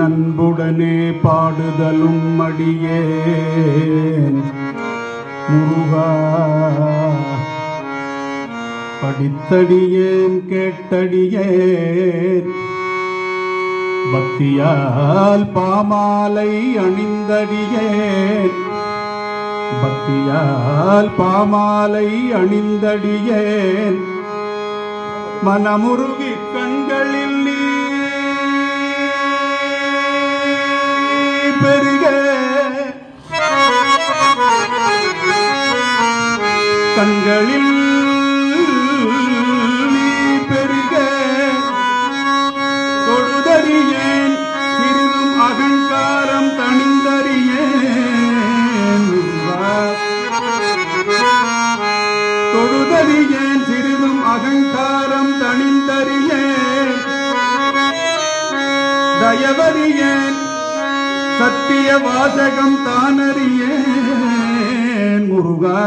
அன்புடனே பாடுதலும் அடியேன் முருகா. படித்தடியேன் கேட்டடியேன் பக்தியால் பாமாலை அணிந்தடியேன், பக்தியால் பாமாலை அணிந்தடியேன் மனமுருகி கண்களில் நீர் பெருக, கண்களில் நீர் பெருக தொழுதறியேன் சிறிதும் அகங்காரம் தணிந்தறியேன், தொழுதறியேன் சிறிதும் அகங்காரம் தணிந்தறியேன், தயவறியேன் சத்திய வாசகம் தானறியேன் முருகா.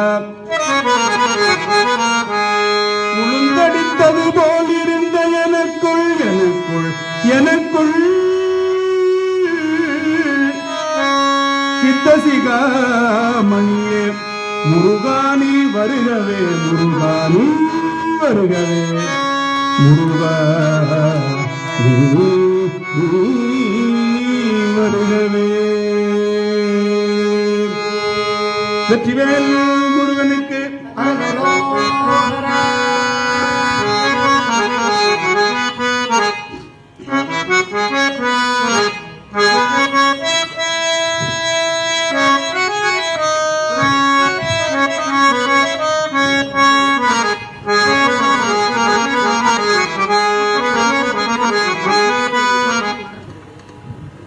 உளுந்தடித்தது போல் இருந்த எனக்குள் எனக்குள் எனக்குள் சித்தசிகாமணியே முருகானி வருகவே, முருகானி வருகவே, முருகா வருகவே. வெற்றிவேல்